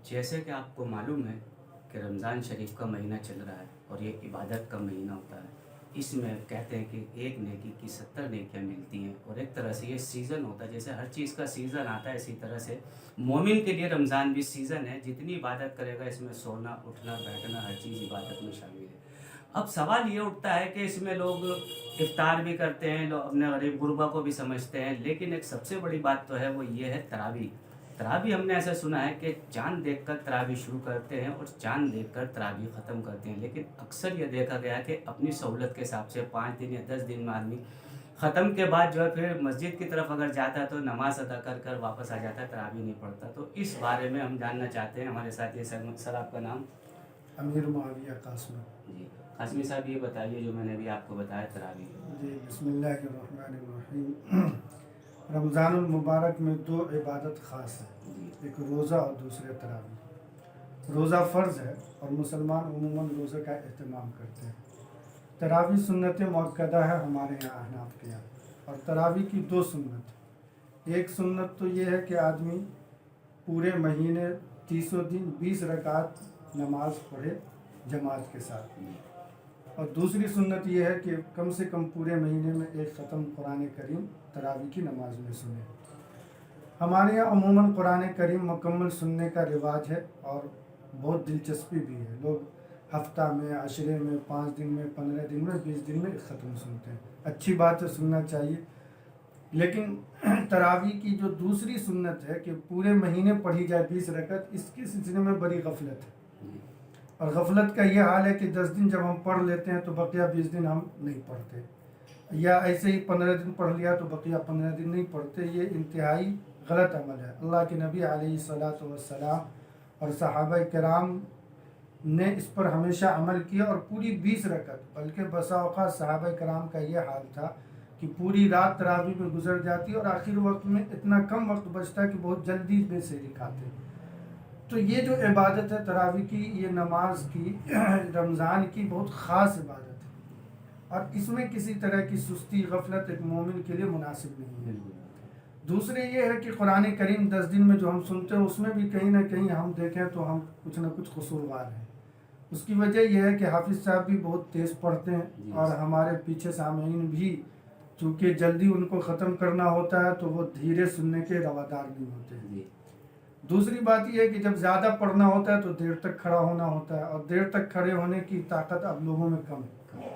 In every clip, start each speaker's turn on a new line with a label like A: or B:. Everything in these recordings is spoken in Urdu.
A: جیسے کہ آپ کو معلوم ہے کہ رمضان شریف کا مہینہ چل رہا ہے اور یہ عبادت کا مہینہ ہوتا ہے. اس میں کہتے ہیں کہ ایک نیکی کی 70 نیکیاں ملتی ہیں، اور ایک طرح سے یہ سیزن ہوتا ہے. جیسے ہر چیز کا سیزن آتا ہے، اسی طرح سے مومن کے لیے رمضان بھی سیزن ہے. جتنی عبادت کرے گا اس میں سونا اٹھنا بیٹھنا ہر چیز عبادت میں شامل ہے. اب سوال یہ اٹھتا ہے کہ اس میں لوگ افطار بھی کرتے ہیں، لوگ اپنے غریب غربا کو بھی سمجھتے ہیں، لیکن ایک سب سے بڑی بات تو ہے وہ یہ ہے تراویح. تراویح ہم نے ایسا سنا ہے کہ چاند دیکھ کر تراویح شروع کرتے ہیں اور چاند دیکھ کر تراویح ختم کرتے ہیں. لیکن اکثر یہ دیکھا گیا کہ اپنی سہولت کے حساب سے 5 دن یا 10 دن میں آدمی ختم کے بعد جو ہے پھر مسجد کی طرف اگر جاتا ہے تو نماز ادا کر کر واپس آ جاتا ہے، تراویح نہیں پڑھتا. تو اس بارے میں ہم جاننا چاہتے ہیں. ہمارے ساتھ یہ سر آپ کا نام؟
B: امیر معاویہ قاسمی.
A: جی قاسمی صاحب، یہ بتائیے جو میں نے ابھی آپ کو بتایا تراویح.
B: جی بسم اللہ الرحمن الرحیم. رمضان المبارک میں 2 عبادت خاص ہیں،
A: جی
B: ایک روزہ اور دوسرے تراویح. روزہ فرض ہے اور مسلمان عموماً روزے کا اہتمام کرتے ہیں. تراویح سنت مؤکدہ ہے ہمارے یہاں احناف کے یہاں. اور تراویح کی 2 سنت. ایک سنت تو یہ ہے کہ آدمی پورے مہینے 30 دن 20 رکعت نماز پڑھے جماعت کے ساتھ. اور دوسری سنت یہ ہے کہ کم سے کم پورے مہینے میں ایک ختم قرآن کریم تراویح کی نماز میں سنے. ہمارے یہاں عموماً قرآن کریم مکمل سننے کا رواج ہے اور بہت دلچسپی بھی ہے. لوگ ہفتہ میں، عشرے میں، 5 دن میں، 15 دن میں، 20 دن میں ایک ختم سنتے ہیں. اچھی بات ہے، سننا چاہیے. لیکن تراویح کی جو دوسری سنت ہے کہ پورے مہینے پڑھی جائے 20 رکعت، اس کے سلسلے میں بڑی غفلت ہے. اور غفلت کا یہ حال ہے کہ 10 دن جب ہم پڑھ لیتے ہیں تو بقیہ 20 دن ہم نہیں پڑھتے، یا ایسے ہی 15 دن پڑھ لیا تو بقیہ 15 دن نہیں پڑھتے. یہ انتہائی غلط عمل ہے. اللہ کے نبی علیہ الصلاۃ والسلام اور صحابہ کرام نے اس پر ہمیشہ عمل کیا اور پوری 20 رکعت، بلکہ بسا اوقات صحابہ کرام کا یہ حال تھا کہ پوری رات تراویح میں گزر جاتی اور آخر وقت میں اتنا کم وقت بچتا کہ بہت جلدی میں سحری کھاتے. تو یہ جو عبادت ہے تراویح کی، یہ نماز کی رمضان کی بہت خاص عبادت ہے، اور اس میں کسی طرح کی سستی غفلت ایک مومن کے لیے مناسب نہیں ہے. دوسرے یہ ہے کہ قرآن کریم 10 دن میں جو ہم سنتے ہیں اس میں بھی کہیں نہ کہیں ہم دیکھیں تو ہم کچھ نہ کچھ قصوروار ہیں. اس کی وجہ یہ ہے کہ حافظ صاحب بھی بہت تیز پڑھتے ہیں اور ہمارے پیچھے سامعین بھی چونکہ جلدی ان کو ختم کرنا ہوتا ہے تو وہ دھیرے سننے کے روادار نہیں ہوتے ہیں. دوسری بات یہ ہے کہ جب زیادہ پڑھنا ہوتا ہے تو دیر تک کھڑا ہونا ہوتا ہے، اور دیر تک کھڑے ہونے کی طاقت اب لوگوں میں کم ہے.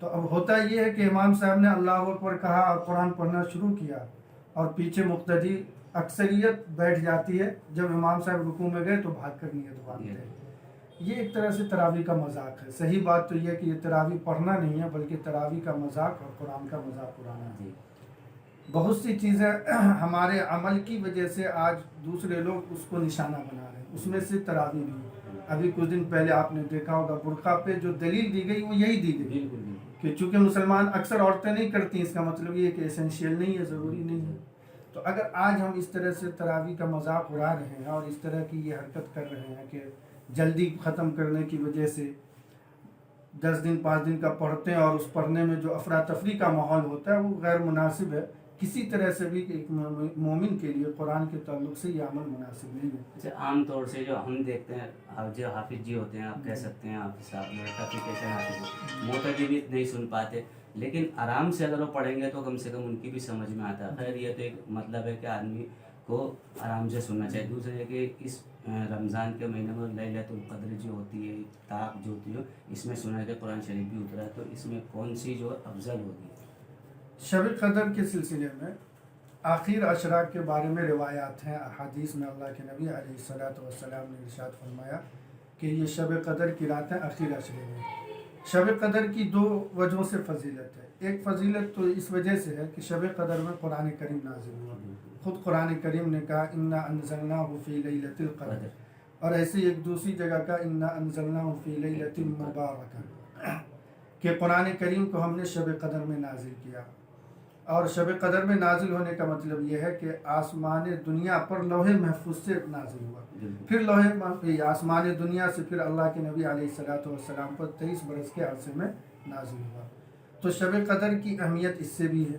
B: تو اب ہوتا یہ ہے کہ امام صاحب نے اللہ اکبر کہا اور قرآن پڑھنا شروع کیا، اور پیچھے مقتدی اکثریت بیٹھ جاتی ہے. جب امام صاحب رکوع میں گئے تو بھاگ کر نیت باندھتے ہیں. یہ ایک طرح سے تراویح کا مذاق ہے. صحیح بات تو یہ ہے کہ یہ تراویح پڑھنا نہیں ہے بلکہ تراویح کا مذاق اور قرآن کا مذاق اڑانا ہے. بہت سی چیزیں ہمارے عمل کی وجہ سے آج دوسرے لوگ اس کو نشانہ بنا رہے ہیں، اس میں سے تراویح بھی. ابھی کچھ دن پہلے آپ نے دیکھا ہوگا برقع پہ جو دلیل دی گئی وہ یہی دی گئی کہ چونکہ مسلمان اکثر عورتیں نہیں کرتی، اس کا مطلب یہ کہ ایسنشیل نہیں ہے، ضروری نہیں ہے. تو اگر آج ہم اس طرح سے تراویح کا مذاق اڑا رہے ہیں اور اس طرح کی یہ حرکت کر رہے ہیں کہ جلدی ختم کرنے کی وجہ سے 10 دن 5 دن کا پڑھتے ہیں اور اس پڑھنے میں جو افراتفری کا ماحول ہوتا ہے وہ غیر مناسب ہے. کسی طرح سے بھی ایک مومن کے لیے قرآن کے تعلق سے یہ عمل مناسب نہیں ہے.
A: اچھا، عام طور سے جو ہم دیکھتے ہیں جو حافظ جی ہوتے ہیں، آپ کہہ سکتے ہیں حافظ صاحب معتدی بھی نہیں سن پاتے، لیکن آرام سے اگر وہ پڑھیں گے تو کم سے کم ان کی بھی سمجھ میں آتا ہے. خیر یہ تو ایک مطلب ہے کہ آدمی کو آرام سے سننا چاہیے. دوسرے کہ اس رمضان کے مہینے میں لیلۃ القدر جو ہوتی ہے، طاق جو ہوتی ہے، اس میں سنا ہے کہ قرآن شریف بھی اترا ہے، تو اس میں کون سی جو افضل ہوگی؟
B: شب قدر کے سلسلے میں آخر عشرہ کے بارے میں روایات ہیں. احادیث میں اللہ کے نبی علیہ الصلاۃ والسلام نے ارشاد فرمایا کہ یہ شب قدر کی راتیں آخر عشرے میں. شب قدر کی 2 وجہوں سے فضیلت ہے. ایک فضیلت تو اس وجہ سے ہے کہ شب قدر میں قرآن کریم نازل ہوا. خود قرآن کریم نے کہا انا انزلناہ فی لیلۃ القدر، اور ایسے ایک دوسری جگہ کا انا انزلناہ فی لیلۃ مبارکہ، کہ قرآن کریم کو ہم نے شب قدر میں نازل کیا. اور شب قدر میں نازل ہونے کا مطلب یہ ہے کہ آسمان دنیا پر لوح محفوظ سے نازل ہوا، پھر آسمان دنیا سے پھر اللہ کے نبی علیہ الصلاۃ والسلام پر 23 برس کے عرصے میں نازل ہوا. تو شب قدر کی اہمیت اس سے بھی ہے.